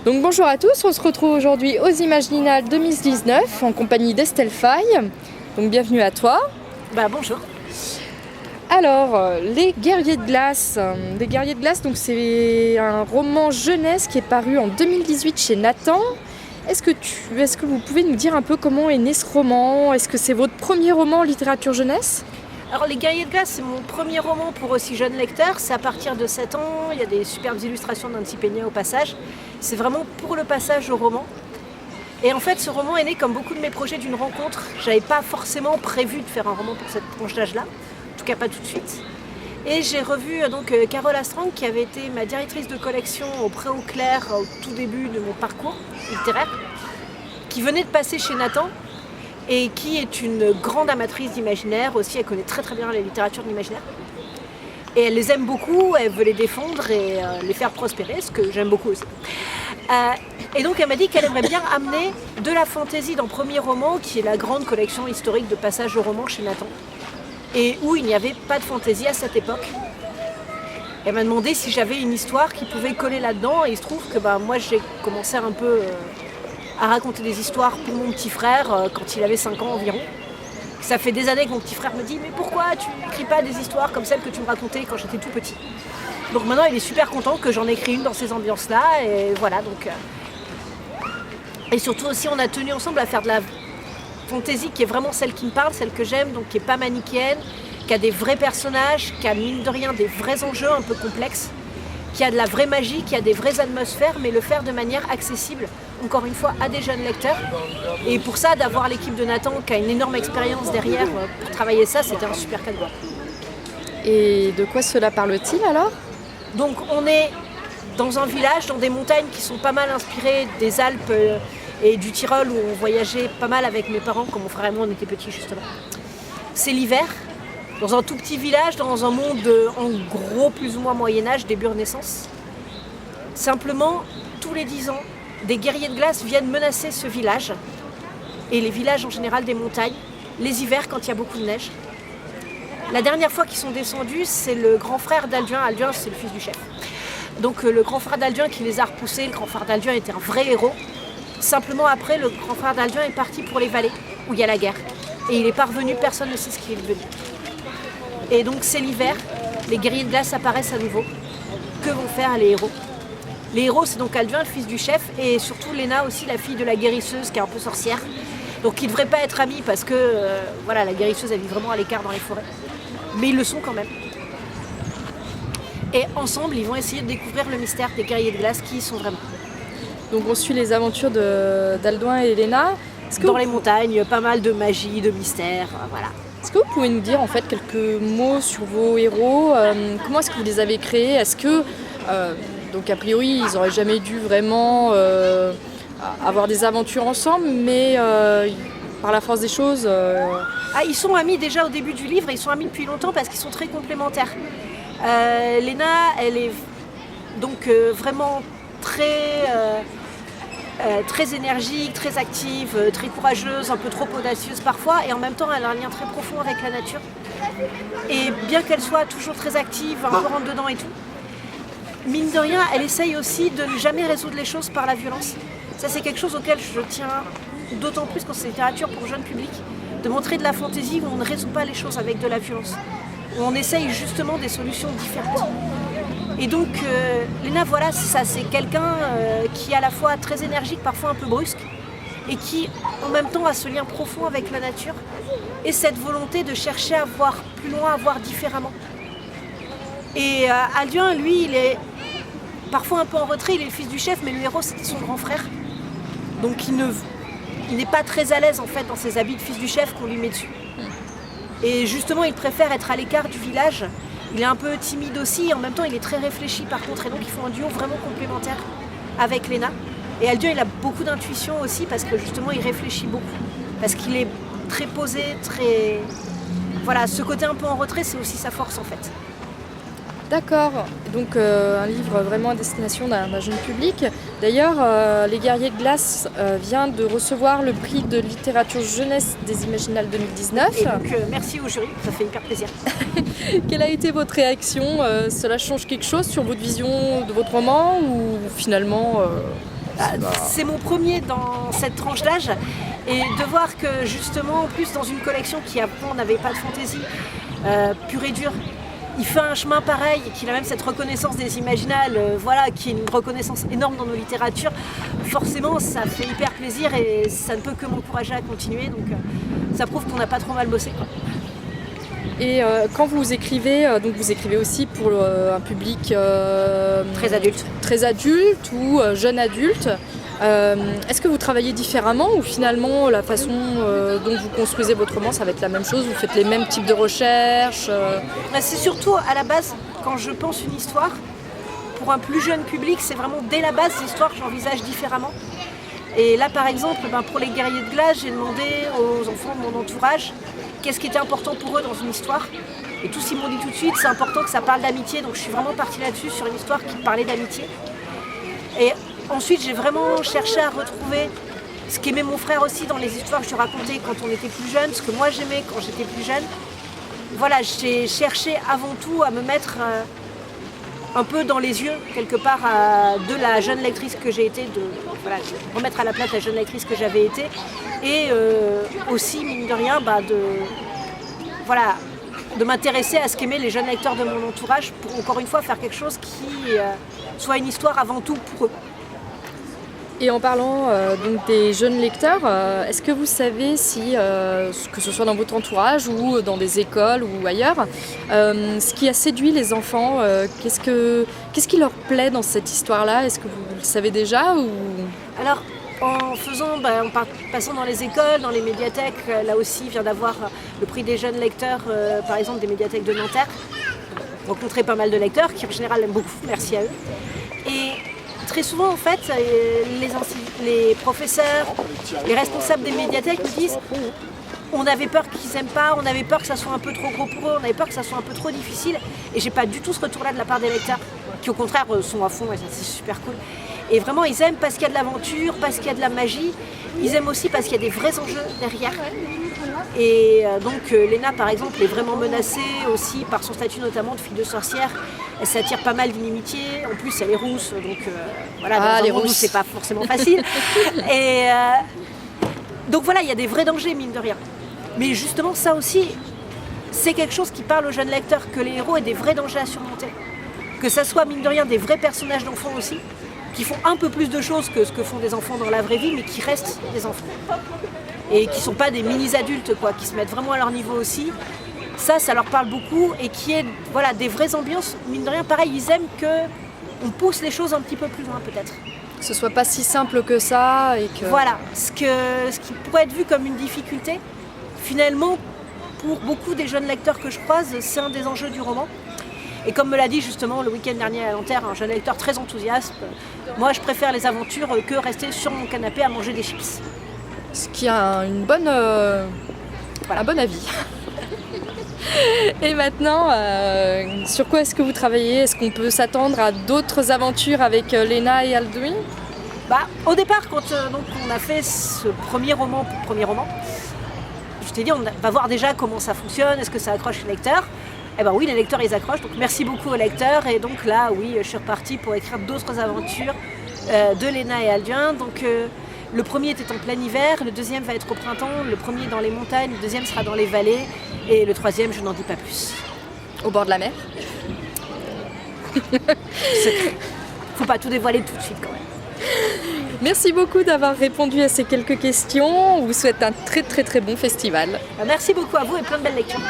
Donc bonjour à tous, on se retrouve aujourd'hui aux Imaginales 2019 en compagnie d'Estelle Faye. Donc bienvenue à toi. Bonjour. Alors, Les Guerriers de Glace. Les Guerriers de Glace, donc c'est un roman jeunesse qui est paru en 2018 chez Nathan. Est-ce que vous pouvez nous dire un peu comment est né ce roman? Est-ce que c'est votre premier roman en littérature jeunesse? Alors Les Guerriers de Glace, c'est mon premier roman pour aussi jeune lecteur. C'est à partir de 7 ans, il y a des superbes illustrations d'Annecy Peignet au passage. C'est vraiment pour le passage au roman. Et en fait, ce roman est né comme beaucoup de mes projets d'une rencontre. J'avais pas forcément prévu de faire un roman pour cette tranche d'âge-là, en tout cas pas tout de suite. Et j'ai revu Carole Astrang, qui avait été ma directrice de collection au Préau Clair au tout début de mon parcours littéraire, qui venait de passer chez Nathan et qui est une grande amatrice d'imaginaire aussi. Elle connaît très très bien la littérature de l'imaginaire. Et elle les aime beaucoup, elle veut les défendre et les faire prospérer, ce que j'aime beaucoup aussi. Et donc elle m'a dit qu'elle aimerait bien amener de la fantaisie dans Premier Roman, qui est la grande collection historique de passages au roman chez Nathan, et où il n'y avait pas de fantaisie à cette époque. Elle m'a demandé si j'avais une histoire qui pouvait coller là-dedans, et il se trouve que moi j'ai commencé un peu à raconter des histoires pour mon petit frère quand il avait 5 ans environ. Ça fait des années que mon petit frère me dit « Mais pourquoi tu n'écris pas des histoires comme celles que tu me racontais quand j'étais tout petit ?» Donc maintenant il est super content que j'en écris une dans ces ambiances-là, et voilà. Et surtout aussi on a tenu ensemble à faire de la fantaisie qui est vraiment celle qui me parle, celle que j'aime, donc qui n'est pas manichéenne, qui a des vrais personnages, qui a mine de rien des vrais enjeux un peu complexes, qui a de la vraie magie, qui a des vraies atmosphères, mais le faire de manière accessible, encore une fois, à des jeunes lecteurs. Et pour ça, d'avoir l'équipe de Nathan qui a une énorme expérience derrière pour travailler ça, c'était un super cadeau. Et de quoi cela parle-t-il alors? Donc on est dans un village, dans des montagnes qui sont pas mal inspirées des Alpes et du Tyrol, où on voyageait pas mal avec mes parents, quand mon frère et moi on était petits justement. C'est l'hiver, dans un tout petit village, dans un monde en gros plus ou moins Moyen-Âge, début Renaissance. Simplement, tous les 10 ans, des guerriers de glace viennent menacer ce village, et les villages en général des montagnes, les hivers quand il y a beaucoup de neige. La dernière fois qu'ils sont descendus, c'est le grand frère d'Alduin. Alduin, c'est le fils du chef. Donc le grand frère d'Alduin qui les a repoussés. Le grand frère d'Alduin était un vrai héros. Simplement après, le grand frère d'Alduin est parti pour les vallées, où il y a la guerre. Et il est pas revenu, personne ne sait ce qu'il est devenu. Et donc c'est l'hiver, les guerriers de glace apparaissent à nouveau. Que vont faire les héros? Les héros, c'est donc Alduin, le fils du chef, et surtout Léna aussi, la fille de la guérisseuse, qui est un peu sorcière. Donc ils ne devraient pas être amis parce que la guérisseuse, elle vit vraiment à l'écart dans les forêts. Mais ils le sont quand même. Et ensemble, ils vont essayer de découvrir le mystère des guerriers de glace, qui ils sont vraiment. Donc on suit les aventures d'Alduin et Léna. Dans les montagnes, pas mal de magie, de mystère, voilà. Est-ce que vous pouvez nous dire en fait quelques mots sur vos héros? Comment est-ce que vous les avez créés? Est-ce que, donc a priori, ils n'auraient jamais dû vraiment avoir des aventures ensemble, mais par la force des choses... Ils sont amis déjà au début du livre, et ils sont amis depuis longtemps parce qu'ils sont très complémentaires. Léna, elle est donc vraiment très énergique, très active, très courageuse, un peu trop audacieuse parfois, et en même temps elle a un lien très profond avec la nature. Et bien qu'elle soit toujours très active, un peu rentre dedans et tout, mine de rien, elle essaye aussi de ne jamais résoudre les choses par la violence. Ça, c'est quelque chose auquel je tiens d'autant plus quand c'est littérature pour jeune public, de montrer de la fantaisie où on ne résout pas les choses avec de la violence, où on essaye justement des solutions différentes. Et donc Léna, voilà, c'est ça, c'est quelqu'un qui est à la fois très énergique, parfois un peu brusque, et qui en même temps a ce lien profond avec la nature et cette volonté de chercher à voir plus loin, à voir différemment. Et Alduin, lui, il est parfois un peu en retrait, il est le fils du chef, mais le héros, c'était son grand frère. Donc il n'est pas très à l'aise en fait dans ses habits de fils du chef qu'on lui met dessus. Et justement, il préfère être à l'écart du village. Il est un peu timide aussi, et en même temps il est très réfléchi par contre, et donc ils font un duo vraiment complémentaire avec Léna. Et Alduin, il a beaucoup d'intuition aussi parce que justement il réfléchit beaucoup, parce qu'il est très posé, très... Voilà, ce côté un peu en retrait, c'est aussi sa force en fait. D'accord, donc un livre vraiment à destination d'un jeune public. D'ailleurs, Les Guerriers de Glace vient de recevoir le prix de littérature jeunesse des Imaginales 2019. Et donc merci au jury, ça fait hyper plaisir. Quelle a été votre réaction? Cela change quelque chose sur votre vision de votre roman ou finalement C'est mon premier dans cette tranche d'âge. Et de voir que justement, en plus dans une collection qui avant n'avait pas de fantaisie pure et dure, il fait un chemin pareil, qu'il a même cette reconnaissance des imaginales, qui est une reconnaissance énorme dans nos littératures, forcément ça fait hyper plaisir et ça ne peut que m'encourager à continuer, donc ça prouve qu'on n'a pas trop mal bossé, quoi. Et quand vous écrivez, donc vous écrivez aussi pour un public très adulte ou jeune adulte, est-ce que vous travaillez différemment ou finalement la façon dont vous construisez votre roman, ça va être la même chose, vous faites les mêmes types de recherches C'est surtout à la base, quand je pense une histoire, pour un plus jeune public, c'est vraiment dès la base l'histoire que j'envisage différemment. Et là par exemple, pour les guerriers de glace, j'ai demandé aux enfants de mon entourage qu'est-ce qui était important pour eux dans une histoire. Et tous ils m'ont dit tout de suite, c'est important que ça parle d'amitié, donc je suis vraiment partie là-dessus sur une histoire qui parlait d'amitié. Et ensuite, j'ai vraiment cherché à retrouver ce qu'aimait mon frère aussi dans les histoires que je racontais quand on était plus jeune, ce que moi j'aimais quand j'étais plus jeune. Voilà, j'ai cherché avant tout à me mettre un peu dans les yeux, quelque part, de la jeune lectrice que j'ai été, de remettre à la place la jeune lectrice que j'avais été, et aussi, mine de rien, de m'intéresser à ce qu'aimaient les jeunes lecteurs de mon entourage, pour encore une fois faire quelque chose qui soit une histoire avant tout pour eux. Et en parlant donc des jeunes lecteurs, est-ce que vous savez si, que ce soit dans votre entourage ou dans des écoles ou ailleurs, ce qui a séduit les enfants, qu'est-ce qui leur plaît dans cette histoire-là? Est-ce que vous le savez déjà ou... Alors, en passant dans les écoles, dans les médiathèques, là aussi vient d'avoir le prix des jeunes lecteurs, par exemple des médiathèques de Nanterre. Rencontré pas mal de lecteurs qui en général aiment beaucoup, merci à eux. Et très souvent, en fait, les professeurs, les responsables des médiathèques me disent on avait peur qu'ils n'aiment pas, on avait peur que ça soit un peu trop gros pour eux, on avait peur que ça soit un peu trop difficile. Et j'ai pas du tout ce retour-là de la part des lecteurs, qui au contraire sont à fond, et ça c'est super cool. Et vraiment, ils aiment parce qu'il y a de l'aventure, parce qu'il y a de la magie. Ils aiment aussi parce qu'il y a des vrais enjeux derrière. Et donc Léna, par exemple, est vraiment menacée aussi par son statut notamment de fille de sorcière. Elle s'attire pas mal d'inimitié. En plus, elle est rousse, donc dans les un monde où c'est pas forcément facile. Et donc voilà, il y a des vrais dangers, mine de rien. Mais justement, ça aussi, c'est quelque chose qui parle aux jeunes lecteurs, que les héros aient des vrais dangers à surmonter. Que ça soit, mine de rien, des vrais personnages d'enfants aussi, qui font un peu plus de choses que ce que font des enfants dans la vraie vie, mais qui restent des enfants. Et qui ne sont pas des mini-adultes, qui se mettent vraiment à leur niveau aussi. Ça leur parle beaucoup, et qui est des vraies ambiances. Mine de rien, pareil, ils aiment qu'on pousse les choses un petit peu plus loin, peut-être. Que ce soit pas si simple que ça, et que... Voilà, ce qui pourrait être vu comme une difficulté, finalement, pour beaucoup des jeunes lecteurs que je croise, c'est un des enjeux du roman. Et comme me l'a dit justement le week-end dernier à Nanterre, un jeune lecteur très enthousiaste, moi je préfère les aventures que rester sur mon canapé à manger des chips. Ce qui a un bon avis. Et maintenant, sur quoi est-ce que vous travaillez? Est-ce qu'on peut s'attendre à d'autres aventures avec Léna et Alduin? Au départ, quand on a fait ce premier roman, je t'ai dit on va voir déjà comment ça fonctionne, est-ce que ça accroche les lecteurs? Eh ben oui, les lecteurs ils accrochent, donc merci beaucoup aux lecteurs. Et donc là, oui, je suis repartie pour écrire d'autres aventures de Léna et Alduin. Donc le premier était en plein hiver, le deuxième va être au printemps, le premier dans les montagnes, le deuxième sera dans les vallées, et le troisième, je n'en dis pas plus. Au bord de la mer? Faut pas tout dévoiler tout de suite quand même. Merci beaucoup d'avoir répondu à ces quelques questions. On vous souhaite un très très très bon festival. Merci beaucoup à vous et plein de belles lectures.